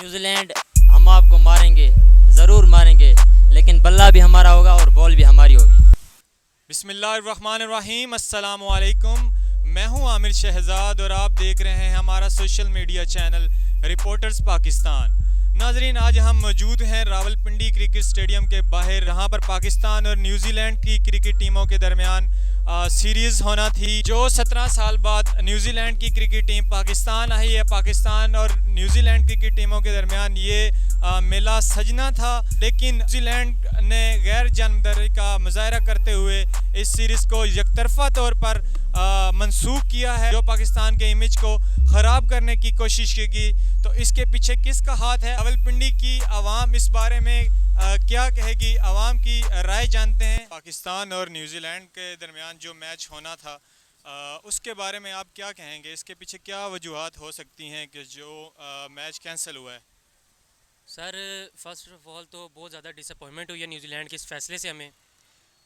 New Zealand ہم آپ کو ماریں گے، ضرور ماریں گے، لیکن بلہ بھی ہمارا ہوگا اور بال بھی ہماری ہوگی۔ بسم اللہ الرحمن الرحیم، السلام علیکم۔ میں ہوں عامر شہزاد اور آپ دیکھ رہے ہیں ہمارا social media channel reporters Pakistan. ناظرین، آج ہم موجود ہیں راول پنڈی کرکٹ سٹیڈیم کے باہر، جہاں پر پاکستان اور نیوزی لینڈ کی کرکٹ ٹیموں کے درمیان سیریز ہونا تھی۔ جو 17 سال بعد نیوزی لینڈ کی کرکٹ ٹیم پاکستان آئی ہے، پاکستان اور نیوزی لینڈ کرکٹ ٹیموں کے درمیان یہ میلہ سجنا تھا، لیکن نیوزی لینڈ نے غیر جانبداری کا مظاہرہ کرتے ہوئے اس سیریز کو یک طرفہ طور پر منسوخ کیا ہے، جو پاکستان کے امیج کو خراب کرنے کی کوشش کی۔ تو اس کے پیچھے کس کا ہاتھ ہے؟ راولپنڈی کی عوام اس بارے میں کیا کہے گی؟ عوام کی رائے جانتے ہیں۔ پاکستان اور نیوزی لینڈ کے درمیان جو میچ ہونا تھا، اس کے بارے میں آپ کیا کہیں گے؟ اس کے پیچھے کیا وجوہات ہو سکتی ہیں کہ جو میچ کینسل ہوا ہے؟ سر، فرسٹ آف آل تو بہت زیادہ ڈس اپوائنٹمنٹ ہوئی ہے نیوزی لینڈ کے اس فیصلے سے ہمیں،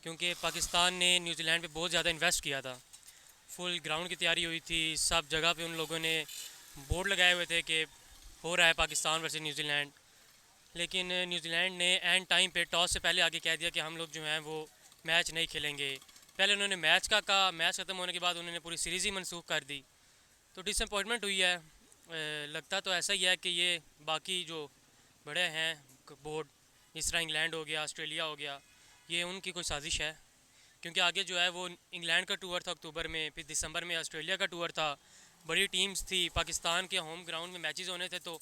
کیونکہ پاکستان نے نیوزی لینڈ پہ بہت زیادہ انویسٹ کیا تھا۔ فل گراؤنڈ کی تیاری ہوئی تھی، سب جگہ پہ ان لوگوں نے بورڈ لگائے ہوئے تھے کہ ہو رہا ہے پاکستان ورسز نیوزی لینڈ، لیکن نیوزی لینڈ نے اینڈ ٹائم پہ ٹاس سے پہلے آگے کہہ دیا کہ ہم لوگ جو ہیں وہ میچ نہیں کھیلیں گے۔ پہلے انہوں نے میچ کا کہا، میچ ختم ہونے کے بعد انہوں نے پوری سیریز ہی منسوخ کر دی، تو ڈس اپوائنٹمنٹ ہوئی ہے۔ لگتا تو ایسا ہی ہے کہ یہ باقی جو بڑے ہیں بورڈ، جس طرح انگلینڈ ہو گیا، آسٹریلیا ہو گیا، یہ ان کی کوئی سازش ہے، کیونکہ آگے جو ہے وہ انگلینڈ کا ٹور تھا اکتوبر میں، پھر دسمبر میں آسٹریلیا کا ٹور تھا، بڑی ٹیمز تھی، پاکستان کے ہوم گراؤنڈ میں میچز ہونے تھے، تو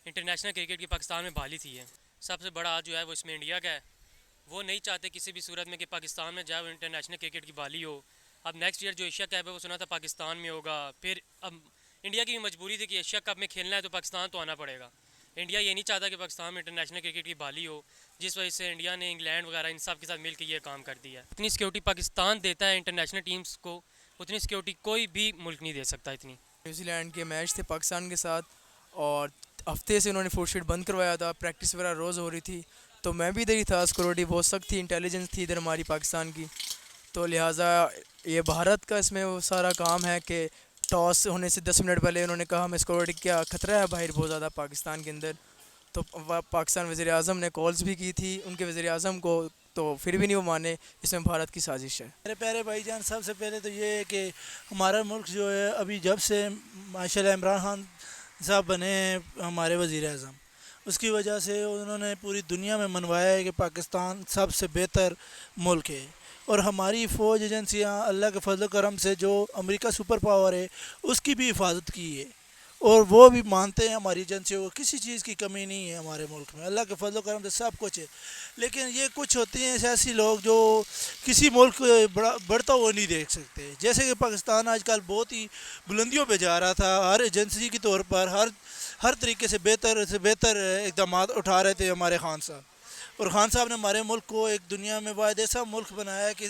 انٹرنیشنل کرکٹ کی پاکستان میں بحالی تھی ہے۔ سب سے بڑا جو ہے وہ اس میں انڈیا کا ہے، وہ نہیں چاہتے کسی بھی صورت میں کہ پاکستان میں جائے وہ انٹرنیشنل کرکٹ کی بحالی ہو۔ اب نیکسٹ ایئر جو ایشیا کپ ہے وہ سنا تھا پاکستان میں ہوگا، پھر اب انڈیا کی بھی مجبوری تھی کہ ایشیا کپ میں کھیلنا ہے تو پاکستان تو آنا پڑے گا۔ انڈیا یہ نہیں چاہتا کہ پاکستان میں انٹرنیشنل کرکٹ کی بحالی ہو، جس وجہ سے انڈیا نے انگلینڈ وغیرہ ان سب کے ساتھ مل کے یہ کام کر دیا ہے۔ اتنی سیکورٹی پاکستان دیتا ہے انٹرنیشنل ٹیمز کو، اتنی سیکورٹی کوئی بھی ملک نہیں دے سکتا اتنی۔ نیوزی لینڈ کے میچ تھے پاکستان کے ساتھ، اور ہفتے سے انہوں نے فور شیٹ بند کروایا تھا، پریکٹس وغیرہ روز ہو رہی تھی، تو میں بھی ادھر ہی تھا، سیکورٹی بہت سخت تھی، انٹیلیجنس تھی ادھر ہماری پاکستان کی، تو لہٰذا یہ بھارت کا اس میں وہ سارا کام ہے کہ ٹاس ہونے سے 10 منٹ پہلے انہوں نے کہا ہمیں سیکورٹی کیا خطرہ ہے باہر بہت زیادہ پاکستان کے اندر، تو پاکستان وزیر اعظم نے کالز بھی کی تھی ان کے وزیر اعظم کو، تو پھر بھی نہیں وہ مانے، اس میں بھارت کی سازش ہے۔ میرے پیارے بھائی جان، سب سے پہلے تو یہ ہے کہ ہمارا ملک جو ہے ابھی جب سے ماشاء اللہ عمران خان صاحب بنے ہیں ہمارے وزیر اعظم، اس کی وجہ سے انہوں نے پوری دنیا میں منوایا ہے کہ پاکستان سب سے بہتر ملک ہے، اور ہماری فوج ایجنسیاں اللہ کے فضل و کرم سے جو امریکہ سپر پاور ہے اس کی بھی حفاظت کی ہے، اور وہ بھی مانتے ہیں ہماری ایجنسیوں کو، کسی چیز کی کمی نہیں ہے ہمارے ملک میں، اللہ کے فضل و کرم سے سب کچھ ہے۔ لیکن یہ کچھ ہوتے ہیں ایسی لوگ جو کسی ملک کو بڑھتا ہوا نہیں دیکھ سکتے، جیسے کہ پاکستان آج کل بہت ہی بلندیوں پہ جا رہا تھا، ہر ایجنسی کے طور پر ہر طریقے سے بہتر اقدامات اٹھا رہے تھے ہمارے خان صاحب، اور خان صاحب نے ہمارے ملک کو ایک دنیا میں واحد ایسا ملک بنایا ہے کہ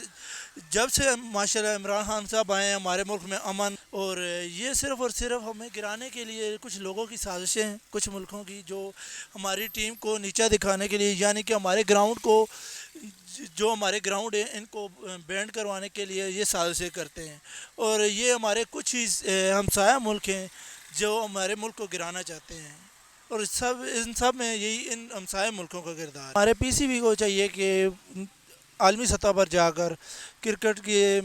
جب سے ماشاء اللہ عمران خان صاحب آئے ہیں ہمارے ملک میں امن، اور یہ صرف اور صرف ہمیں گرانے کے لیے کچھ لوگوں کی سازشیں ہیں، کچھ ملکوں کی، جو ہماری ٹیم کو نیچا دکھانے کے لیے، یعنی کہ ہمارے گراؤنڈ کو، جو ہمارے گراؤنڈ ہیں ان کو بینڈ کروانے کے لیے یہ سازشیں کرتے ہیں، اور یہ ہمارے کچھ ہی ہمسایہ ملک ہیں جو ہمارے ملک کو گرانا چاہتے ہیں، اور ان سب میں یہی ان ہمسایہ ملکوں کا کردار ہے۔ ہمارے پی سی بی کو چاہیے کہ عالمی سطح پر جا کر کرکٹ کے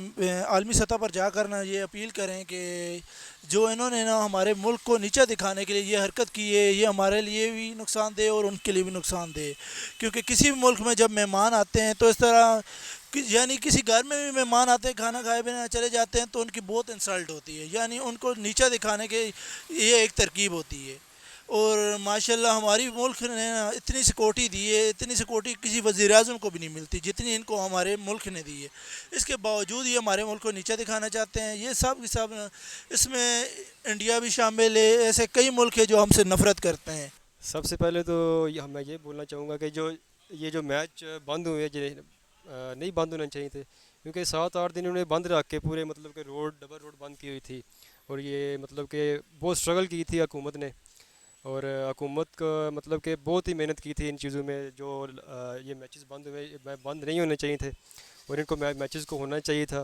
عالمی سطح پر جا کر نا یہ اپیل کریں کہ جو انہوں نے نا ہمارے ملک کو نیچا دکھانے کے لیے یہ حرکت کی ہے، یہ ہمارے لیے بھی نقصان دہ اور ان کے لیے بھی نقصان دہ، کیونکہ کسی بھی ملک میں جب مہمان آتے ہیں تو اس طرح، یعنی کسی گھر میں بھی مہمان آتے ہیں کھانا کھائے بنا چلے جاتے ہیں تو ان کی بہت انسلٹ ہوتی ہے، یعنی ان کو نیچا دکھانے کے یہ ایک ترکیب ہوتی ہے، اور ماشاءاللہ ہماری ملک نے اتنی سیکورٹی دی ہے، اتنی سیکورٹی کسی وزیر اعظم کو بھی نہیں ملتی جتنی ان کو ہمارے ملک نے دی ہے، اس کے باوجود یہ ہمارے ملک کو نیچا دکھانا چاہتے ہیں، یہ سب کے سب، اس میں انڈیا بھی شامل ہے، ایسے کئی ملک ہیں جو ہم سے نفرت کرتے ہیں۔ سب سے پہلے تو میں یہ بولنا چاہوں گا کہ یہ جو میچ بند ہوئے نہیں بند ہونے چاہیے تھے، کیونکہ 7-8 دن انہوں نے بند رکھ کے پورے مطلب کہ ڈبل روڈ بند کی ہوئی تھی، اور یہ مطلب کہ بہت اسٹرگل کی تھی حکومت نے، اور حکومت کا مطلب کہ بہت ہی محنت کی تھی ان چیزوں میں، جو یہ میچز بند ہوئے بند نہیں ہونے چاہیے تھے، اور ان کو میچز کو ہونا چاہیے تھا۔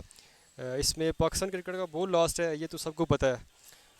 اس میں پاکستان کرکٹ کا بہت لاسٹ ہے، یہ تو سب کو پتہ ہے،